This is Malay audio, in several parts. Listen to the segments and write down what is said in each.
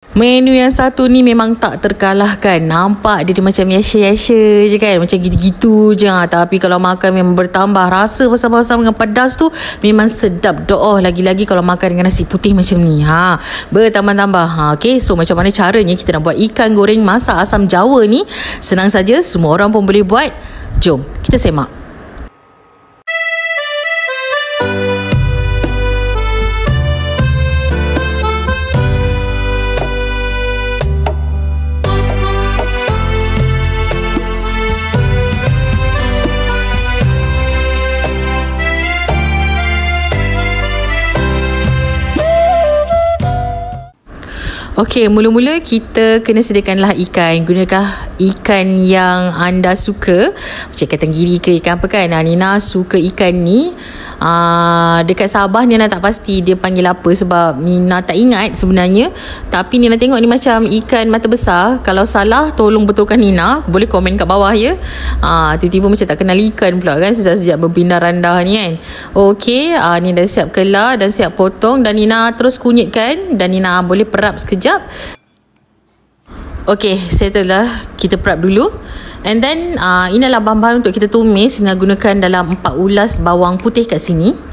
Menu yang satu ni memang tak terkalahkan. Nampak dia macam yasha-yasha je kan, macam gitu-gitu je. Tapi kalau makan memang bertambah rasa bersama-sama dengan pedas tu, memang sedap doh. Lagi-lagi kalau makan dengan nasi putih macam ni, bertambah-tambah. Okay, so macam mana caranya kita nak buat ikan goreng masak asam Jawa ni? Senang saja, semua orang pun boleh buat. Jom kita semak. Okey, mula-mula kita kena sediakanlah ikan. Gunakan ikan yang anda suka. Macam ikan tenggiri ke ikan apa kan. Nina suka ikan ni. Dekat Sabah Nina tak pasti dia panggil apa sebab Nina tak ingat sebenarnya. Tapi Nina tengok ni macam ikan mata besar. Kalau salah tolong betulkan Nina. Boleh komen kat bawah ya. Tiba-tiba macam tak kenal ikan pula kan sejak berpindah randah ni kan. Okey, Nina dah siap kelar dan siap potong dan Nina terus kunyitkan dan Nina boleh perap sekejap. Okey, settle lah. Kita prep dulu. And then inilah bahan-bahan untuk kita tumis. Nina gunakan dalam 4 ulas bawang putih kat sini.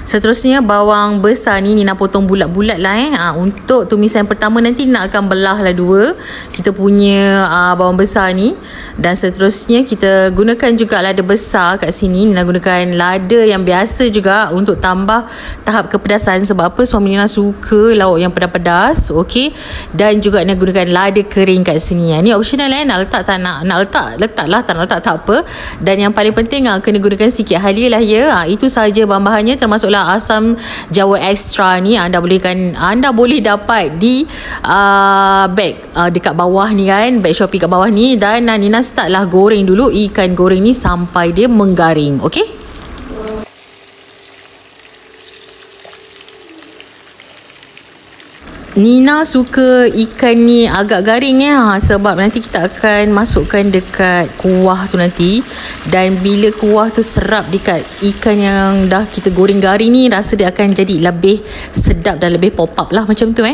Seterusnya bawang besar ni Nina potong bulat-bulat lah Untuk tumisan pertama nanti Nina akan belah lah 2 kita punya bawang besar ni. Dan seterusnya kita gunakan juga lada besar kat sini. Nina gunakan lada yang biasa juga untuk tambah tahap kepedasan. Sebab apa? Suami Nina suka lauk yang pedas-pedas. Okey. Dan juga Nina gunakan lada kering kat sini. Ni optional nak letak tak nak letak, letaklah. Tak nak letak tak apa. Dan yang paling penting kena gunakan sikit halia lah ya. Itu sahaja bahan-bahannya, termasuklah asam Jawa extra ni. Anda boleh dapat di bag dekat bawah ni kan, bag Shopee kat bawah ni. Dan Nina start lah goreng dulu ikan goreng ni sampai dia menggaring. Okey, Nina suka ikan ni agak garing sebab nanti kita akan masukkan dekat kuah tu nanti. Dan bila kuah tu serap dekat ikan yang dah kita goreng garing ni, rasa dia akan jadi lebih sedap dan lebih pop up lah macam tu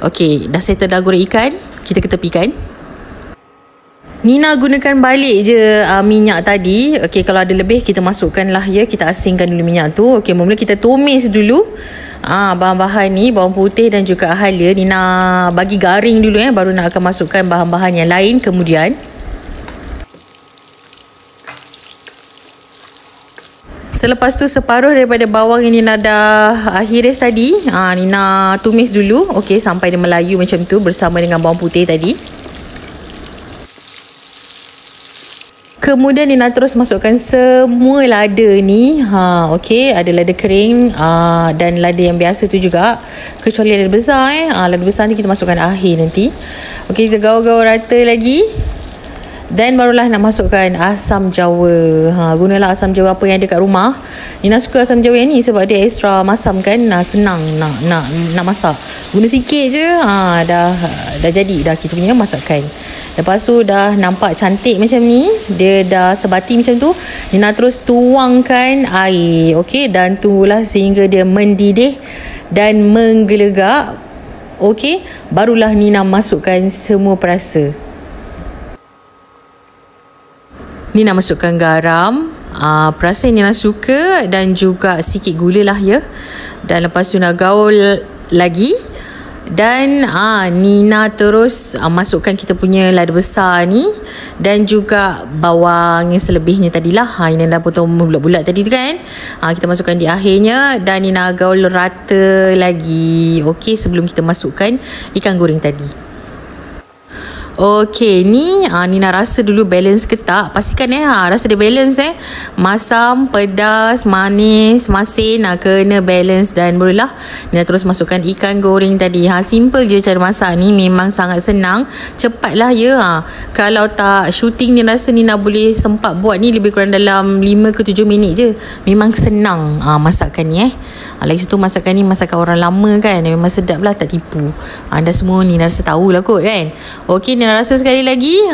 Okey, dah settle dah goreng ikan, kita ketepikan. Nina gunakan balik je minyak tadi. Okey, kalau ada lebih kita masukkan lah ya. Kita asingkan dulu minyak tu. Okey, mula kita tumis dulu bahan-bahan ni, bawang putih dan juga halia. Nina bagi garing dulu baru nak akan masukkan bahan-bahan yang lain kemudian. Selepas tu separuh daripada bawang yang Nina dah hiris tadi, Nina tumis dulu. Okey, sampai dia melayu macam tu bersama dengan bawang putih tadi. Kemudian Nina terus masukkan semua lada ni. Okey, ada lada kering dan lada yang biasa tu juga. Kecuali lada besar lada besar ni kita masukkan akhir nanti. Okey, kita gaul-gaul rata lagi. Dan barulah nak masukkan asam Jawa. Gunalah asam Jawa apa yang ada kat rumah. Nina suka asam Jawa yang ni sebab dia extra masam kan. Senang nak masak. Guna sikit je dah jadi dah kita punya masakan. Lepas tu dah nampak cantik macam ni, dia dah sebati macam tu. Nina terus tuangkan air. Okey, dan tunggulah sehingga dia mendidih dan menggelegak. Okey, barulah Nina masukkan semua perasa. Nina masukkan garam, perasa yang Nina suka dan juga sikit gula lah ya. Dan lepas tu Nina gaul lagi. Dan Nina terus masukkan kita punya lada besar ni dan juga bawang yang selebihnya tadilah. Nina dah potong bulat-bulat tadi tu kan. Kita masukkan di akhirnya dan Nina gaul rata lagi. Okey, sebelum kita masukkan ikan goreng tadi. Okey, ni Nina rasa dulu balance ke tak. Pastikan rasa dia balance masam, pedas, manis, masin kena balance. Dan barulah Nina terus masukkan ikan goreng tadi. Simple je cara masak ni, memang sangat senang. Cepatlah ya. Kalau tak shooting ni rasa Nina boleh sempat buat ni lebih kurang dalam 5 ke 7 minit je. Memang senang masakan ni Lagi satu masakan ni masakan orang lama kan, memang sedap lah, tak tipu. Anda semua Nina rasa tahulah kot kan. Okey, Nina rasa sekali lagi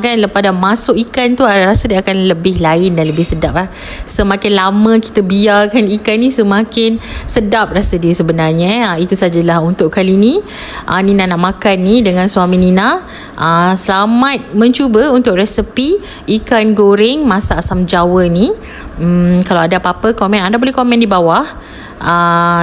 kan, lepas dah masuk ikan tu, rasa dia akan lebih lain dan lebih sedap lah. Semakin lama kita biarkan ikan ni, semakin sedap rasa dia sebenarnya. Itu sajalah untuk kali ni. Nina nak makan ni dengan suami Nina. Selamat mencuba untuk resepi ikan goreng masak asam Jawa ni. Kalau ada apa-apa komen, anda boleh komen di bawah.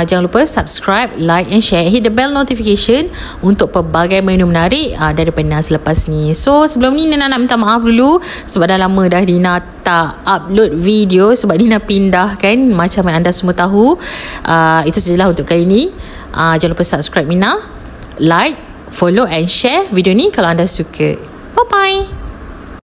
Jangan lupa subscribe, like and share. Hit the bell notification untuk pelbagai menu menarik daripada Nina selepas ni. So sebelum ni Nina nak minta maaf dulu sebab dah lama dah Nina tak upload video, sebab Nina pindah kan, macam yang anda semua tahu. Itu sajalah untuk kali ni. Jangan lupa subscribe Nina, like, follow and share video ni kalau anda suka. Bye bye.